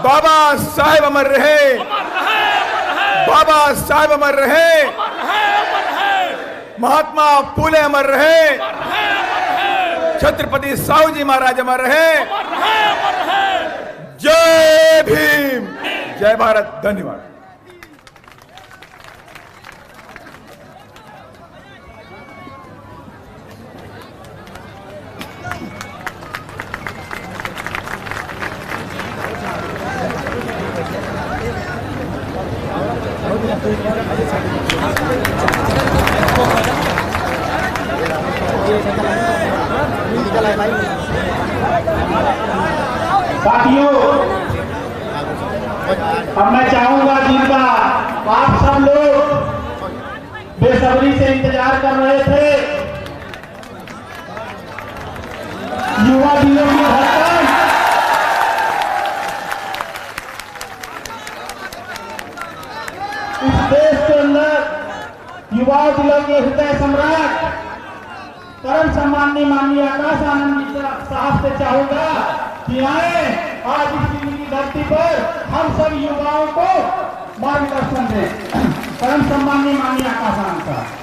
बाबा साहेब अमर रहे, बाबा साहेब अमर रहे, महात्मा फूले अमर रहे, छत्रपति साहू जी महाराज अमर रहे। जय भीम, जय भारत, धन्यवाद। साथियों, अब मैं चाहूंगा जिनका आप सब लोग बेसब्री से इंतजार कर रहे थे, युवा दिनों की धड़कन, इस देश के अंदर युवा दिलों के हृदय सम्राट परम सम्माननीय माननीय आकाश आनंद साहब से चाहूंगा कि आए आज इस दिल्ली की धरती पर हम सब युवाओं को मार्गदर्शन दें। परम सम्माननीय माननीय आकाश आनंद साहब।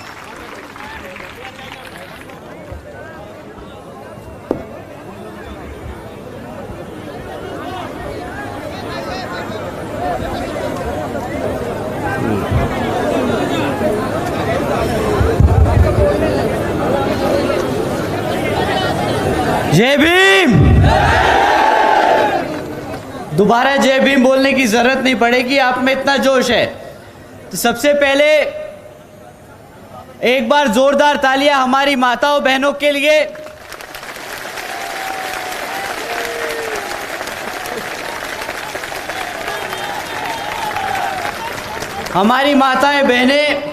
जय भीम। दोबारा जय भीम बोलने की जरूरत नहीं पड़ेगी, आप में इतना जोश है। तो सबसे पहले एक बार जोरदार तालियां हमारी माताओं बहनों के लिए। हमारी माताएं बहनें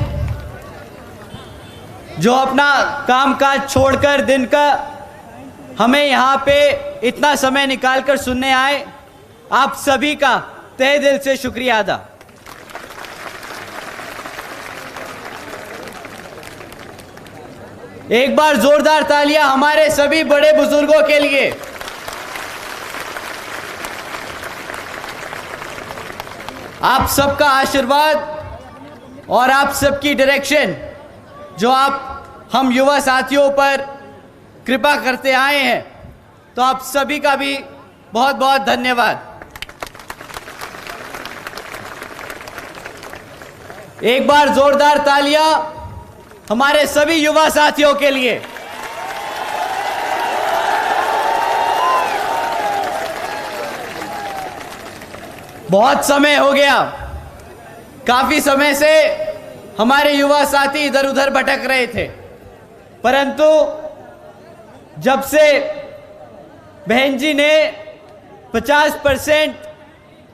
जो अपना कामकाज छोड़कर दिन का हमें यहाँ पे इतना समय निकालकर सुनने आए, आप सभी का तहे दिल से शुक्रिया अदा। एक बार जोरदार तालियां हमारे सभी बड़े बुजुर्गों के लिए। आप सबका आशीर्वाद और आप सबकी डायरेक्शन जो आप हम युवा साथियों पर कृपा करते आए हैं, तो आप सभी का भी बहुत बहुत धन्यवाद। एक बार जोरदार तालियां हमारे सभी युवा साथियों के लिए। बहुत समय हो गया, काफी समय से हमारे युवा साथी इधर उधर भटक रहे थे, परंतु जब से बहन जी ने 50%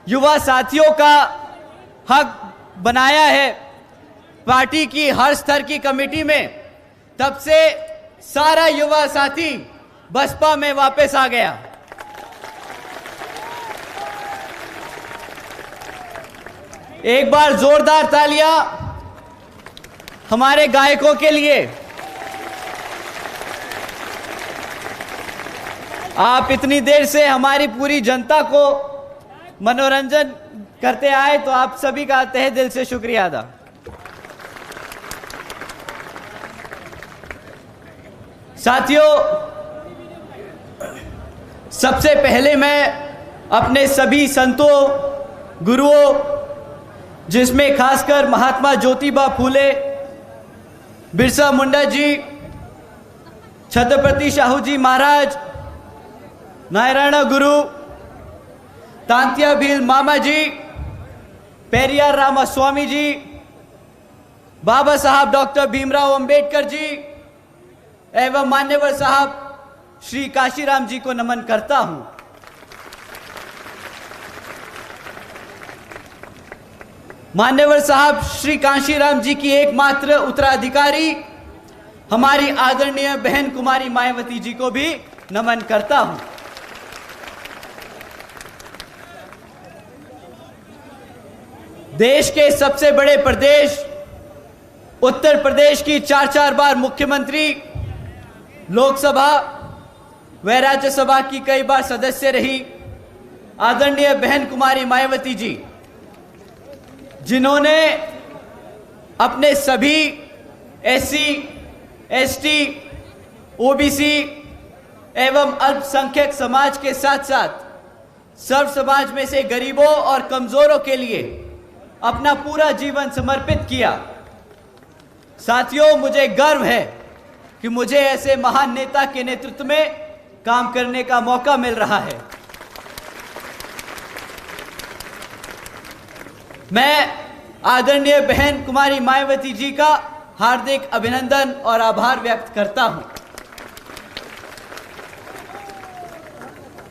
युवा साथियों का हक बनाया है पार्टी की हर स्तर की कमेटी में, तब से सारा युवा साथी बसपा में वापस आ गया। एक बार जोरदार तालियां हमारे गायकों के लिए। आप इतनी देर से हमारी पूरी जनता को मनोरंजन करते आए, तो आप सभी का तहे दिल से शुक्रिया अदा। साथियों, सबसे पहले मैं अपने सभी संतों, गुरुओं, जिसमें खासकर महात्मा ज्योतिबा फूले, बिरसा मुंडा जी, छत्रपति साहू जी महाराज, नारायण गुरु, तांत्या भील मामा जी, पेरियार रामास्वामी जी, बाबा साहब डॉक्टर भीमराव अंबेडकर जी एवं मान्यवर साहब श्री काशीराम जी को नमन करता हूं। मान्यवर साहब श्री काशीराम जी की एकमात्र उत्तराधिकारी हमारी आदरणीय बहन कुमारी मायावती जी को भी नमन करता हूं। देश के सबसे बड़े प्रदेश उत्तर प्रदेश की 4 बार मुख्यमंत्री, लोकसभा व राज्यसभा की कई बार सदस्य रही, आदरणीय बहन कुमारी मायावती जी, जिन्होंने अपने सभी एससी, एसटी, ओबीसी एवं अल्पसंख्यक समाज के साथ साथ सर्व समाज में से गरीबों और कमजोरों के लिए अपना पूरा जीवन समर्पित किया। साथियों, मुझे गर्व है कि मुझे ऐसे महान नेता के नेतृत्व में काम करने का मौका मिल रहा है। मैं आदरणीय बहन कुमारी मायावती जी का हार्दिक अभिनंदन और आभार व्यक्त करता हूं।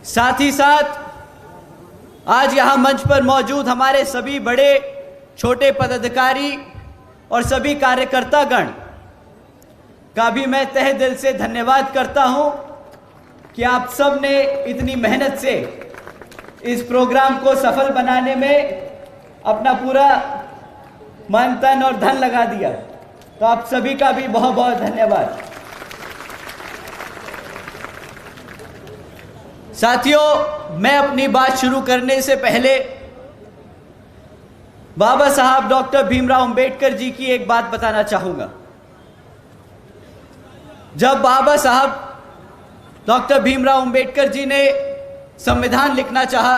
साथ ही साथ आज यहां मंच पर मौजूद हमारे सभी बड़े छोटे पदाधिकारी और सभी कार्यकर्तागण का भी मैं तहे दिल से धन्यवाद करता हूं कि आप सब ने इतनी मेहनत से इस प्रोग्राम को सफल बनाने में अपना पूरा मन, तन और धन लगा दिया। तो आप सभी का भी बहुत बहुत धन्यवाद। साथियों, मैं अपनी बात शुरू करने से पहले बाबा साहब डॉक्टर भीमराव अंबेडकर जी की एक बात बताना चाहूंगा। जब बाबा साहब डॉक्टर भीमराव अंबेडकर जी ने संविधान लिखना चाहा,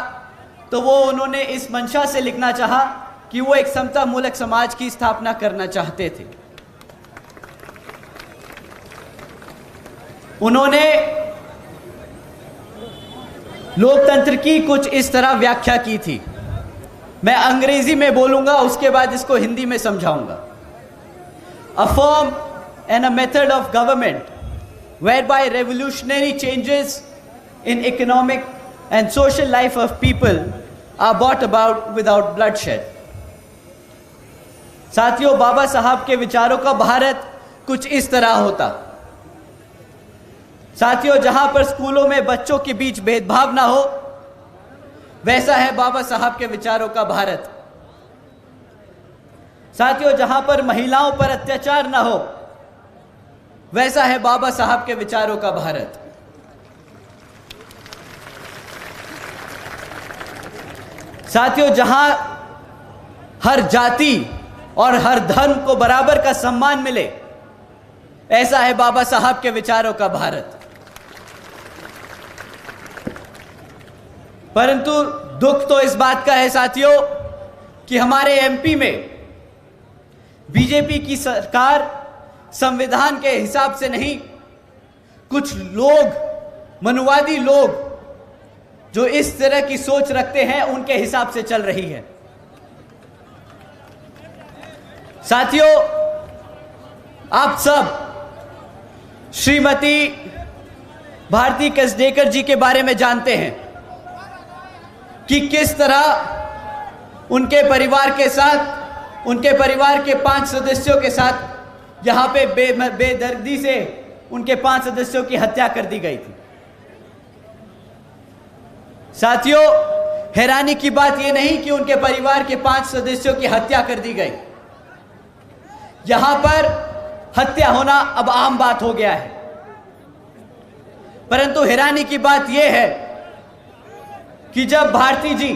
तो वो उन्होंने इस मंशा से लिखना चाहा कि वो एक समता मूलक समाज की स्थापना करना चाहते थे। उन्होंने लोकतंत्र की कुछ इस तरह व्याख्या की थी। मैं अंग्रेजी में बोलूंगा, उसके बाद इसको हिंदी में समझाऊंगा। A form and a method of government whereby revolutionary changes in economic and social life of people are brought about without bloodshed। साथियों, बाबा साहब के विचारों का भारत कुछ इस तरह होता। साथियों, जहां पर स्कूलों में बच्चों के बीच भेदभाव ना हो, वैसा है बाबा साहब के विचारों का भारत। साथियों, जहां पर महिलाओं पर अत्याचार ना हो, वैसा है बाबा साहब के विचारों का भारत। साथियों, जहां हर जाति और हर धर्म को बराबर का सम्मान मिले, ऐसा है बाबा साहब के विचारों का भारत। परंतु दुख तो इस बात का है साथियों कि हमारे एमपी में बीजेपी की सरकार संविधान के हिसाब से नहीं, कुछ लोग, मनुवादी लोग जो इस तरह की सोच रखते हैं, उनके हिसाब से चल रही है। साथियों, आप सब श्रीमती भारती कसडेकर जी के बारे में जानते हैं कि किस तरह उनके परिवार के साथ, उनके परिवार के 5 सदस्यों के साथ यहां पे बेदर्दी से उनके 5 सदस्यों की हत्या कर दी गई थी। साथियों, हैरानी की बात यह नहीं कि उनके परिवार के 5 सदस्यों की हत्या कर दी गई। यहां पर हत्या होना अब आम बात हो गया है। परंतु हैरानी की बात यह है कि जब भारती जी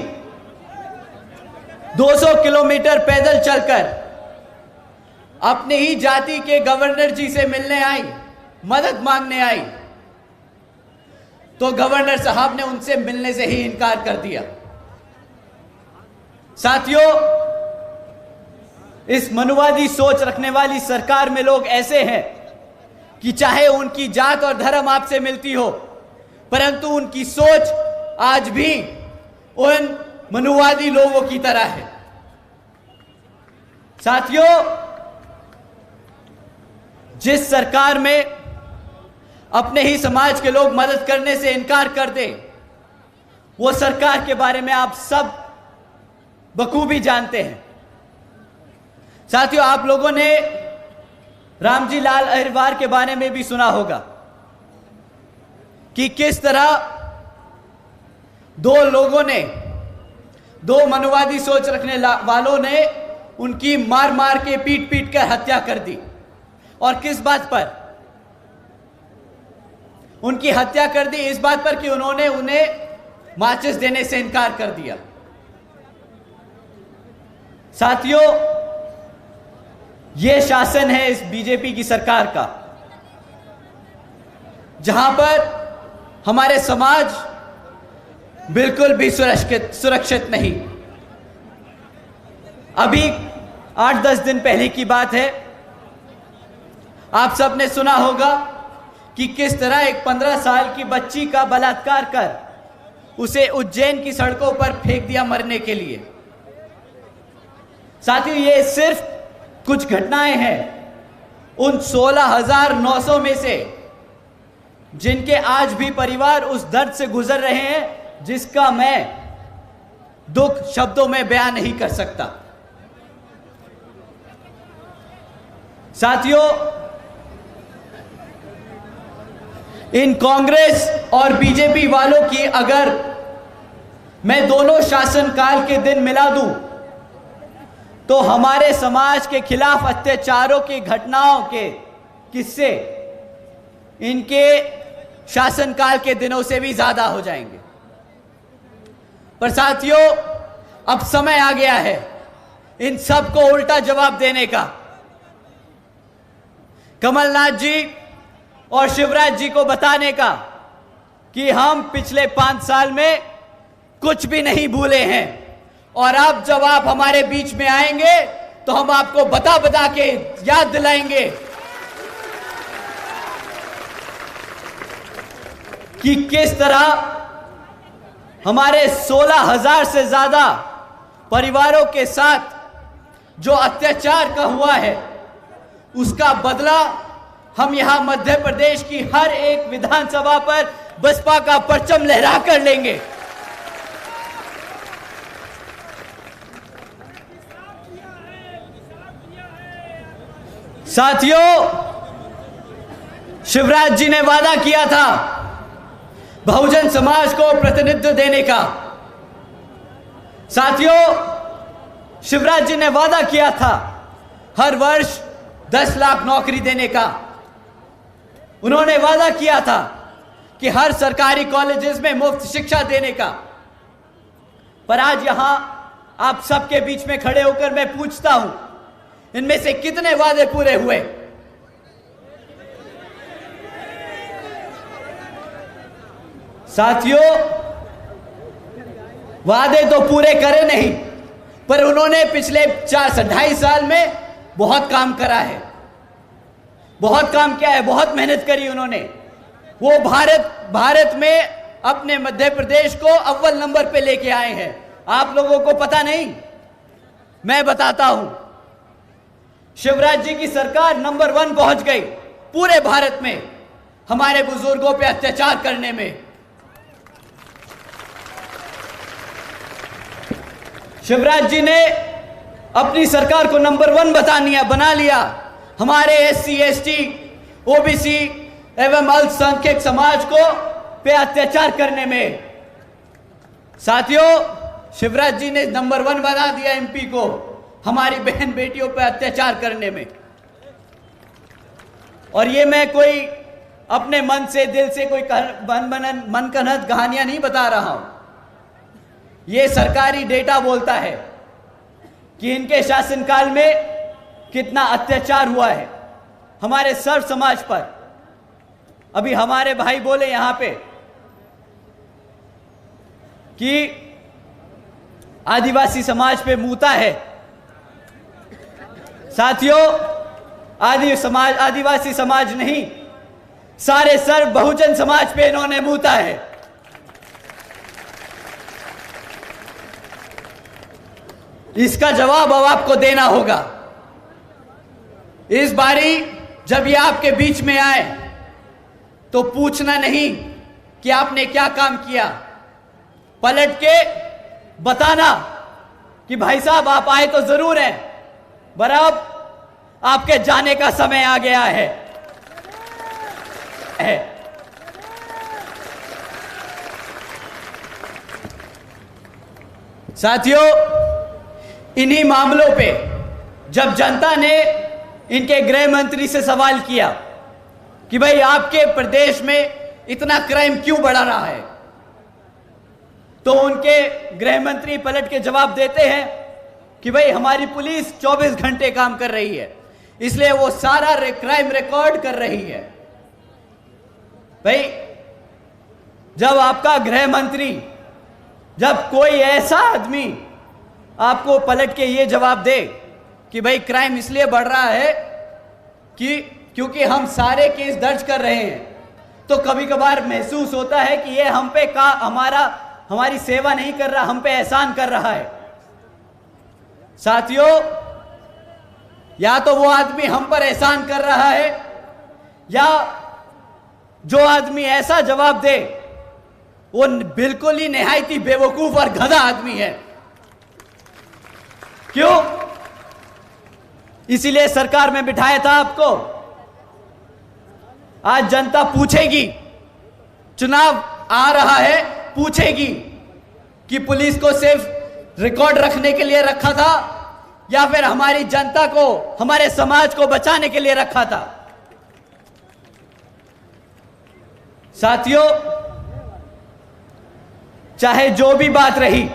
200 किलोमीटर पैदल चलकर अपने ही जाति के गवर्नर जी से मिलने आई, मदद मांगने आई, तो गवर्नर साहब ने उनसे मिलने से ही इनकार कर दिया। साथियों, इस मनुवादी सोच रखने वाली सरकार में लोग ऐसे हैं कि चाहे उनकी जात और धर्म आपसे मिलती हो, परंतु उनकी सोच आज भी उन मनुवादी लोगों की तरह है। साथियों, जिस सरकार में अपने ही समाज के लोग मदद करने से इनकार कर दे, वो सरकार के बारे में आप सब बखूबी जानते हैं। साथियों, आप लोगों ने रामजी लाल अहिरवार के बारे में भी सुना होगा कि किस तरह दो मनुवादी सोच रखने वालों ने उनकी मार मार के पीट पीट कर हत्या कर दी। और किस बात पर उनकी हत्या कर दी? इस बात पर कि उन्होंने उन्हें माचिस देने से इनकार कर दिया। साथियों, यह शासन है इस बीजेपी की सरकार का, जहां पर हमारे समाज बिल्कुल भी सुरक्षित नहीं। अभी 8-10 दिन पहले की बात है, आप सबने सुना होगा कि किस तरह एक 15 साल की बच्ची का बलात्कार कर उसे उज्जैन की सड़कों पर फेंक दिया मरने के लिए। साथियों, ये सिर्फ कुछ घटनाएं हैं उन 16,900 में से, जिनके आज भी परिवार उस दर्द से गुजर रहे हैं जिसका मैं दुख शब्दों में बयान नहीं कर सकता। साथियों, इन कांग्रेस और बीजेपी वालों की अगर मैं दोनों शासनकाल के दिन मिला दूं, तो हमारे समाज के खिलाफ अत्याचारों की घटनाओं के किस्से इनके शासनकाल के दिनों से भी ज्यादा हो जाएंगे। पर साथियों, अब समय आ गया है इन सब को उल्टा जवाब देने का। कमलनाथ जी और शिवराज जी को बताने का कि हम पिछले 5 साल में कुछ भी नहीं भूले हैं, और अब जब आप हमारे बीच में आएंगे तो हम आपको बता बता के याद दिलाएंगे कि किस तरह हमारे 16,000 से ज्यादा परिवारों के साथ जो अत्याचार का हुआ है, उसका बदला हम यहां मध्य प्रदेश की हर एक विधानसभा पर बसपा का परचम लहरा कर लेंगे। साथियों, शिवराज जी ने वादा किया था बहुजन समाज को प्रतिनिधित्व देने का। साथियों, शिवराज जी ने वादा किया था हर वर्ष 10 लाख नौकरी देने का। उन्होंने वादा किया था कि हर सरकारी कॉलेजेस में मुफ्त शिक्षा देने का। पर आज यहां आप सबके बीच में खड़े होकर मैं पूछता हूं, इनमें से कितने वादे पूरे हुए? साथियों, वादे तो पूरे करे नहीं, पर उन्होंने पिछले 2.5 साल में बहुत काम करा है, बहुत काम किया है, बहुत मेहनत करी उन्होंने। वो भारत में अपने मध्य प्रदेश को अव्वल नंबर पे लेके आए हैं। आप लोगों को पता नहीं, मैं बताता हूं। शिवराज जी की सरकार नंबर 1 पहुंच गई पूरे भारत में हमारे बुजुर्गों पे अत्याचार करने में। शिवराज जी ने अपनी सरकार को नंबर 1 बना लिया हमारे SC, ST, OBC एवं अल्पसंख्यक समाज को पे अत्याचार करने में। साथियों, शिवराज जी ने नंबर 1 बना दिया MP को हमारी बहन बेटियों पर अत्याचार करने में। और ये मैं कोई अपने मन से, दिल से कोई मनगढ़ंत कहानियां नहीं बता रहा हूं। ये सरकारी डेटा बोलता है कि इनके शासनकाल में कितना अत्याचार हुआ है हमारे सर्व समाज पर। अभी हमारे भाई बोले यहां पे कि आदिवासी समाज पे मूता है। साथियों, आदिवासी समाज नहीं, सारे सर्व बहुजन समाज पे इन्होंने मूता है। इसका जवाब अब आपको देना होगा। इस बारी जब ये आपके बीच में आए तो पूछना नहीं कि आपने क्या काम किया, पलट के बताना कि भाई साहब आप आए तो जरूर हैं, पर अब आपके जाने का समय आ गया है। साथियों, इन्हीं मामलों पे जब जनता ने इनके गृह मंत्री से सवाल किया कि भाई आपके प्रदेश में इतना क्राइम क्यों बढ़ रहा है, तो उनके गृह मंत्री पलट के जवाब देते हैं कि भाई हमारी पुलिस 24 घंटे काम कर रही है, इसलिए वो सारा क्राइम रिकॉर्ड कर रही है। भाई जब आपका गृह मंत्री, जब कोई ऐसा आदमी आपको पलट के ये जवाब दे कि भाई क्राइम इसलिए बढ़ रहा है कि क्योंकि हम सारे केस दर्ज कर रहे हैं, तो कभी कभार महसूस होता है कि ये हम पे हमारी सेवा नहीं कर रहा, हम पे एहसान कर रहा है। साथियों, या तो वो आदमी हम पर एहसान कर रहा है, या जो आदमी ऐसा जवाब दे वो बिल्कुल ही निहायती बेवकूफ और गधा आदमी है। क्यों? इसीलिए सरकार में बिठाया था आपको। आज जनता पूछेगी, चुनाव आ रहा है, पूछेगी कि पुलिस को सिर्फ रिकॉर्ड रखने के लिए रखा था या फिर हमारी जनता को, हमारे समाज को बचाने के लिए रखा था। साथियों, चाहे जो भी बात रही,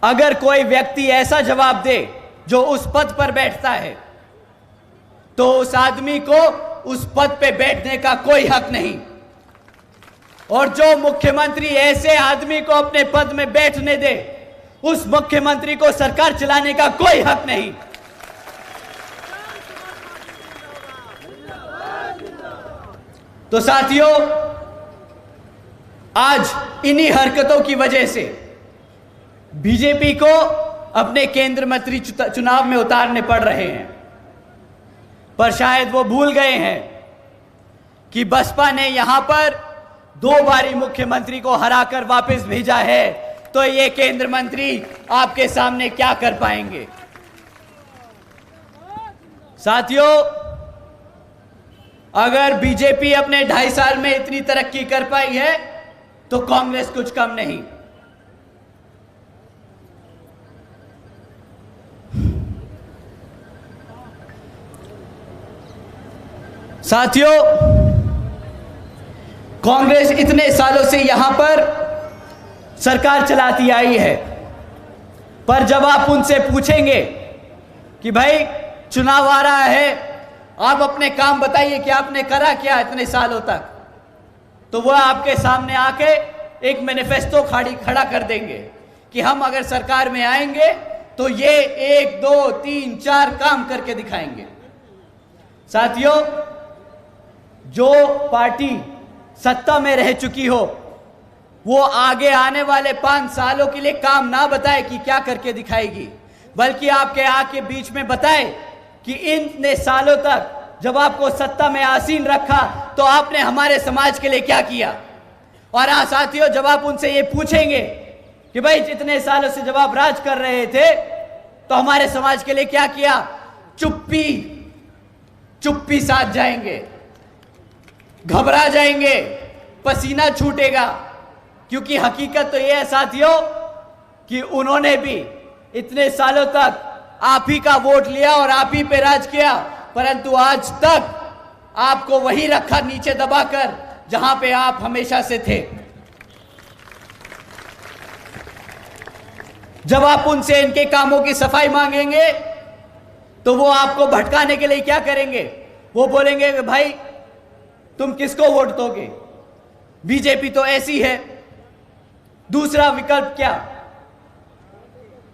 अगर कोई व्यक्ति ऐसा जवाब दे जो उस पद पर बैठता है, तो उस आदमी को उस पद पे बैठने का कोई हक नहीं। और जो मुख्यमंत्री ऐसे आदमी को अपने पद में बैठने दे, उस मुख्यमंत्री को सरकार चलाने का कोई हक नहीं। तो साथियों, आज इन्हीं हरकतों की वजह से बीजेपी को अपने केंद्र मंत्री चुनाव में उतारने पड़ रहे हैं। पर शायद वो भूल गए हैं कि बसपा ने यहां पर 2 बारी मुख्यमंत्री को हराकर वापस भेजा है, तो ये केंद्र मंत्री आपके सामने क्या कर पाएंगे। साथियों, अगर बीजेपी अपने 2.5 साल में इतनी तरक्की कर पाई है तो कांग्रेस कुछ कम नहीं। साथियों, कांग्रेस इतने सालों से यहां पर सरकार चलाती आई है, पर जब आप उनसे पूछेंगे कि भाई चुनाव आ रहा है, आप अपने काम बताइए कि आपने करा क्या इतने सालों तक, तो वह आपके सामने आके एक मैनिफेस्टो खड़ा कर देंगे कि हम अगर सरकार में आएंगे तो ये 1, 2, 3, 4 काम करके दिखाएंगे। साथियों, जो पार्टी सत्ता में रह चुकी हो, वो आगे आने वाले 5 सालों के लिए काम ना बताए कि क्या करके दिखाएगी, बल्कि आपके आके बीच में बताए कि इतने सालों तक जब आपको सत्ता में आसीन रखा तो आपने हमारे समाज के लिए क्या किया। और हाँ साथियों, जब आप उनसे ये पूछेंगे कि भाई इतने सालों से जब आप राज कर रहे थे तो हमारे समाज के लिए क्या किया, चुप्पी साध जाएंगे, घबरा जाएंगे, पसीना छूटेगा। क्योंकि हकीकत तो यह है साथियों कि उन्होंने भी इतने सालों तक आप ही का वोट लिया और आप ही पे राज किया, परंतु आज तक आपको वही रखा नीचे दबाकर जहां पे आप हमेशा से थे। जब आप उनसे इनके कामों की सफाई मांगेंगे तो वो आपको भटकाने के लिए क्या करेंगे, वो बोलेंगे कि भाई तुम किसको वोट दोगे, बीजेपी तो ऐसी है। दूसरा विकल्प क्या?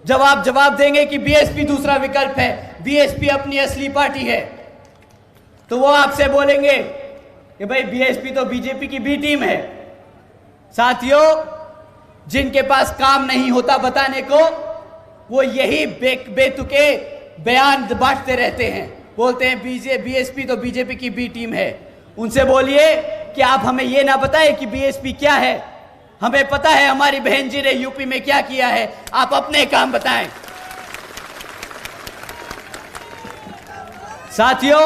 जब आप जवाब देंगे कि बीएसपी दूसरा विकल्प है, बीएसपी अपनी असली पार्टी है, तो वो आपसे बोलेंगे कि भाई बीएसपी तो बीजेपी की बी टीम है। साथियों, जिनके पास काम नहीं होता बताने को, वो यही बेतुके बयान बांटते रहते हैं, बोलते हैं बीएसपी तो बीजेपी की बी टीम है। उनसे बोलिए कि आप हमें यह ना बताएं कि बीएसपी क्या है, हमें पता है हमारी बहन जी ने यूपी में क्या किया है, आप अपने काम बताएं। साथियों,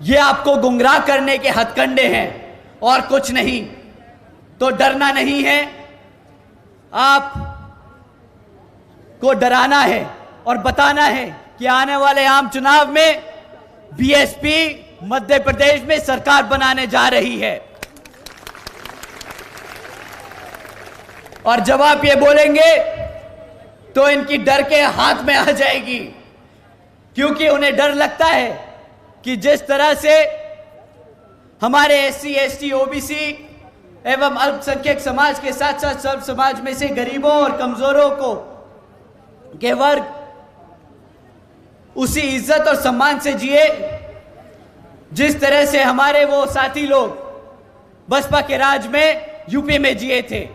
ये आपको गुमराह करने के हथकंडे हैं और कुछ नहीं। तो डरना नहीं है, आप को डराना है और बताना है कि आने वाले आम चुनाव में बीएसपी मध्य प्रदेश में सरकार बनाने जा रही है। और जब आप ये बोलेंगे तो इनकी डर के हाथ में आ जाएगी, क्योंकि उन्हें डर लगता है कि जिस तरह से हमारे SC, ST, OBC एवं अल्पसंख्यक समाज के साथ साथ सर्व समाज में से गरीबों और कमजोरों को के वर्ग उसी इज्जत और सम्मान से जिए जिस तरह से हमारे वो साथी लोग बसपा के राज में यूपी में जिए थे।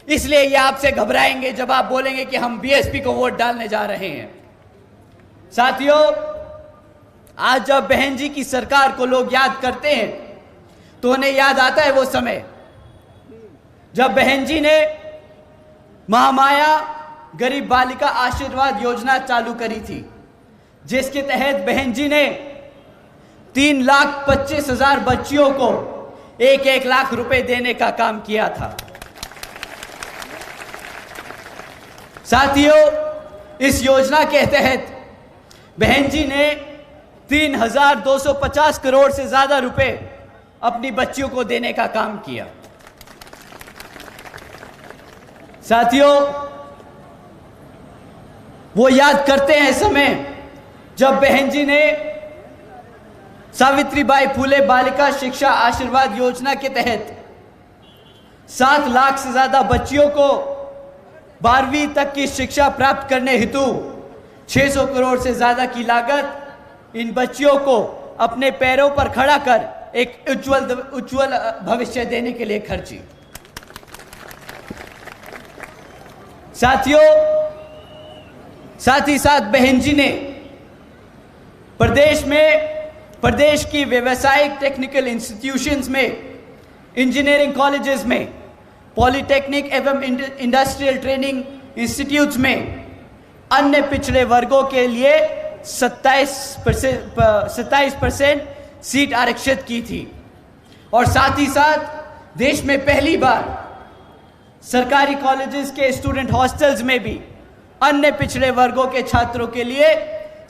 इसलिए ये आपसे घबराएंगे जब आप बोलेंगे कि हम BSP को वोट डालने जा रहे हैं। साथियों, आज जब बहन जी की सरकार को लोग याद करते हैं तो उन्हें याद आता है वो समय जब बहन जी ने महामाया गरीब बालिका आशीर्वाद योजना चालू करी थी, जिसके तहत बहन जी ने 3,25,000 बच्चियों को 1-1 लाख रुपए देने का काम किया था। साथियों, इस योजना के तहत बहन जी ने 3,250 करोड़ से ज्यादा रुपए अपनी बच्चियों को देने का काम किया। साथियों, वो याद करते हैं समय जब बहन जी ने सावित्रीबाई फुले बालिका शिक्षा आशीर्वाद योजना के तहत 7 लाख से ज्यादा बच्चियों को 12वीं तक की शिक्षा प्राप्त करने हेतु 600 करोड़ से ज्यादा की लागत इन बच्चियों को अपने पैरों पर खड़ा कर एक उज्जवल भविष्य देने के लिए खर्ची। साथियों, साथ ही साथ बहन जी ने प्रदेश की व्यावसायिक टेक्निकल इंस्टीट्यूशंस में, इंजीनियरिंग कॉलेजेस में, पॉलिटेक्निक एवं इंडस्ट्रियल ट्रेनिंग इंस्टीट्यूट्स में अन्य पिछड़े वर्गों के लिए 27% सीट आरक्षित की थी। और साथ ही साथ देश में पहली बार सरकारी कॉलेजेस के स्टूडेंट हॉस्टल्स में भी अन्य पिछड़े वर्गों के छात्रों के लिए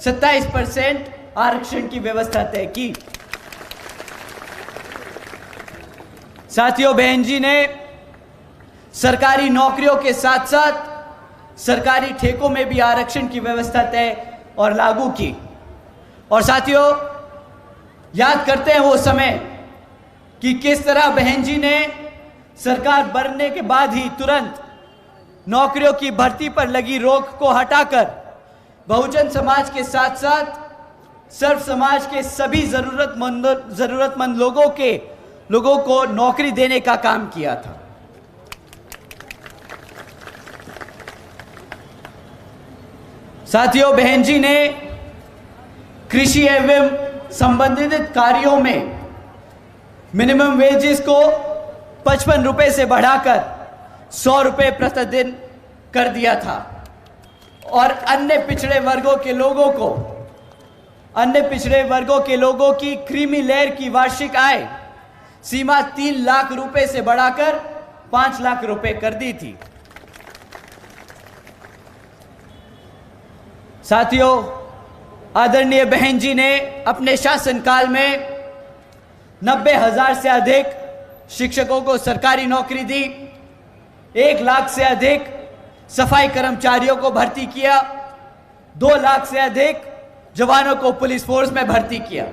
27% आरक्षण की व्यवस्था तय की। साथियों, बहन जी ने सरकारी नौकरियों के साथ साथ सरकारी ठेकों में भी आरक्षण की व्यवस्था तय और लागू की। और साथियों, याद करते हैं वो समय कि किस तरह बहन जी ने सरकार बनने के बाद ही तुरंत नौकरियों की भर्ती पर लगी रोक को हटाकर बहुजन समाज के साथ साथ सर्व समाज के सभी जरूरतमंद लोगों को नौकरी देने का काम किया था। साथियों, बहन जी ने कृषि एवं संबंधित कार्यों में मिनिमम वेजेस को 55 रुपए से बढ़ाकर 100 रुपए प्रतिदिन कर दिया था। और अन्य पिछड़े वर्गों के लोगों की क्रीमी लेयर की वार्षिक आय सीमा 3 लाख रुपए से बढ़ाकर 5 लाख रुपए कर दी थी। साथियों, आदरणीय बहन जी ने अपने शासनकाल में 90,000 से अधिक शिक्षकों को सरकारी नौकरी दी, 1 लाख से अधिक सफाई कर्मचारियों को भर्ती किया, 2 लाख से अधिक जवानों को पुलिस फोर्स में भर्ती किया।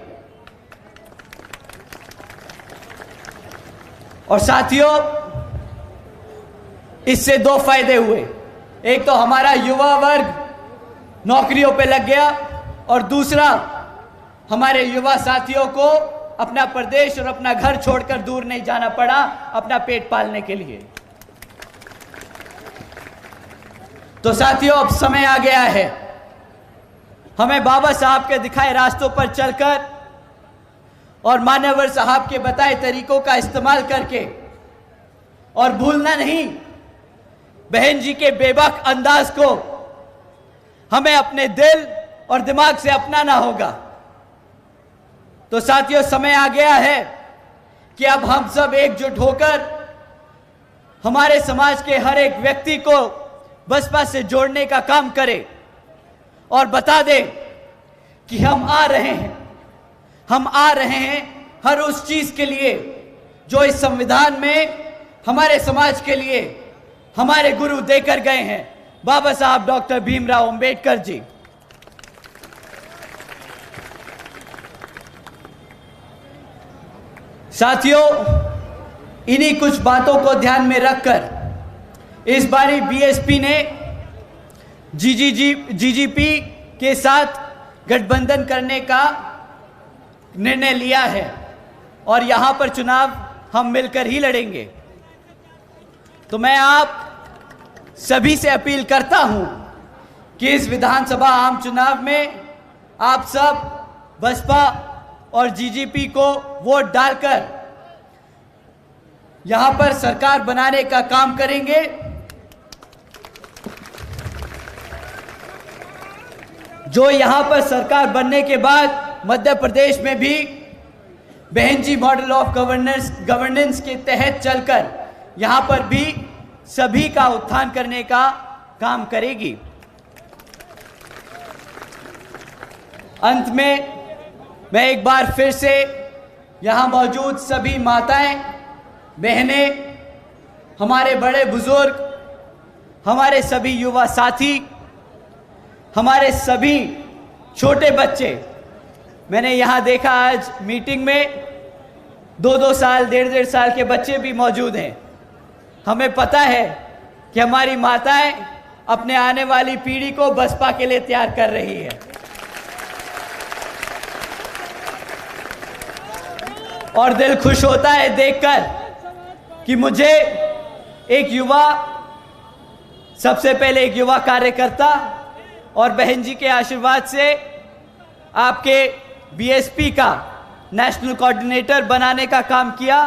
और साथियों, इससे 2 फायदे हुए। एक तो हमारा युवा वर्ग नौकरियों पे लग गया और दूसरा हमारे युवा साथियों को अपना प्रदेश और अपना घर छोड़कर दूर नहीं जाना पड़ा अपना पेट पालने के लिए। तो साथियों, अब समय आ गया है हमें बाबा साहब के दिखाए रास्तों पर चलकर और मान्यवर साहब के बताए तरीकों का इस्तेमाल करके, और भूलना नहीं बहन जी के बेबाक अंदाज को हमें अपने दिल और दिमाग से अपनाना होगा। तो साथियों, समय आ गया है कि अब हम सब एकजुट होकर हमारे समाज के हर एक व्यक्ति को बसपा से जोड़ने का काम करें और बता दें कि हम आ रहे हैं हर उस चीज के लिए जो इस संविधान में हमारे समाज के लिए हमारे गुरु देकर गए हैं, बाबा साहब डॉक्टर भीमराव अंबेडकर जी। साथियों, इन्हीं कुछ बातों को ध्यान में रखकर इस बारी बीएसपी ने जीजीपी के साथ गठबंधन करने का निर्णय लिया है और यहां पर चुनाव हम मिलकर ही लड़ेंगे। तो मैं आप सभी से अपील करता हूं कि इस विधानसभा आम चुनाव में आप सब बसपा और जीजीपी को वोट डालकर यहां पर सरकार बनाने का काम करेंगे। जो यहां पर सरकार बनने के बाद मध्य प्रदेश में भी बहन जी मॉडल ऑफ गवर्नेंस के तहत चलकर यहां पर भी सभी का उत्थान करने का काम करेगी। अंत में मैं एक बार फिर से यहां मौजूद सभी माताएं, बहनें, हमारे बड़े बुजुर्ग, हमारे सभी युवा साथी, हमारे सभी छोटे बच्चे, मैंने यहां देखा आज मीटिंग में 2-2 साल, 1.5 साल के बच्चे भी मौजूद हैं। हमें पता है कि हमारी माताएं अपने आने वाली पीढ़ी को बसपा के लिए तैयार कर रही है और दिल खुश होता है देखकर कि मुझे एक युवा, सबसे पहले एक युवा कार्यकर्ता और बहन जी के आशीर्वाद से आपके बीएसपी का नेशनल कोऑर्डिनेटर बनाने का काम किया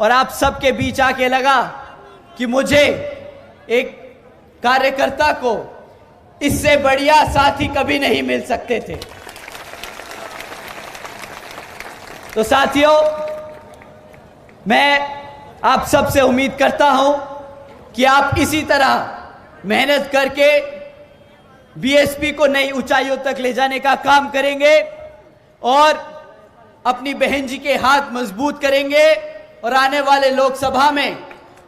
और आप सबके बीच आके लगा कि मुझे एक कार्यकर्ता को इससे बढ़िया साथी कभी नहीं मिल सकते थे। तो साथियों, मैं आप सबसे उम्मीद करता हूं कि आप इसी तरह मेहनत करके बीएसपी को नई ऊंचाइयों तक ले जाने का काम करेंगे और अपनी बहन जी के हाथ मजबूत करेंगे और आने वाले लोकसभा में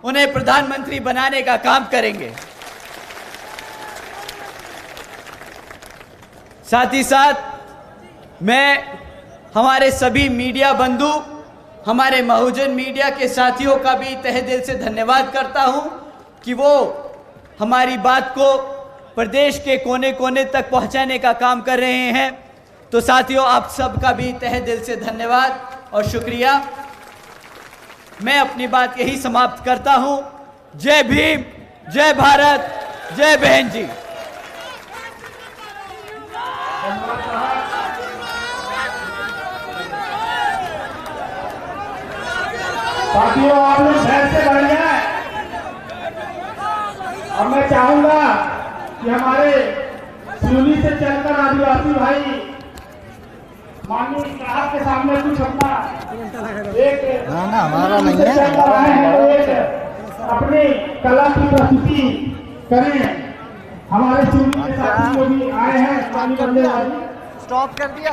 उन्हें प्रधानमंत्री बनाने का काम करेंगे। साथ ही साथ मैं हमारे सभी मीडिया बंधु, हमारे बहुजन मीडिया के साथियों का भी तहे दिल से धन्यवाद करता हूं कि वो हमारी बात को प्रदेश के कोने कोने तक पहुंचाने का काम कर रहे हैं। तो साथियों, आप सबका भी तहे दिल से धन्यवाद और शुक्रिया। मैं अपनी बात यही समाप्त करता हूं। जय भीम, जय भारत, जय बहन जी। साथियों, आप लोग शहर से बढ़ जाए। अब मैं चाहूंगा कि हमारे सिवनी से चलकर आदिवासी भाई माननीय साहब के सामने कुछ अपना एक हमारा नहीं है, अपनी कला की प्रस्तुति करें। हमारे सिवनी के साथी जो भी आए हैं, स्टॉप कर दिया।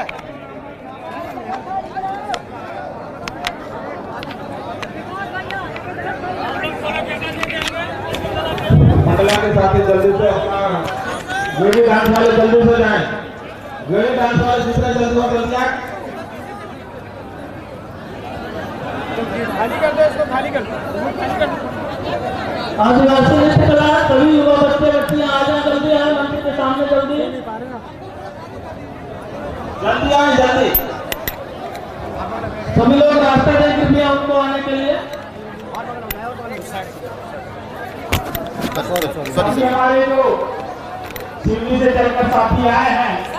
मंडला के साथी जल्दी से अपना जोड़ी डांस वाले जल्दी से जाएं। जोड़ी डांस वाले जितना जल्दी हो जल्दी आए। खाली कर दो इसको, खाली कर दो। आदिवासी नृत्य कला सभी युवा बच्चे बच्चियां आ जाएं, जल्दी आए मंच के सामने, जल्दी जल्दी आए, जल्दी। सभी लोग रास्ता दें कृपया उनको आने के लिए। हमारे जो सिवनी से चलकर साथी आए हैं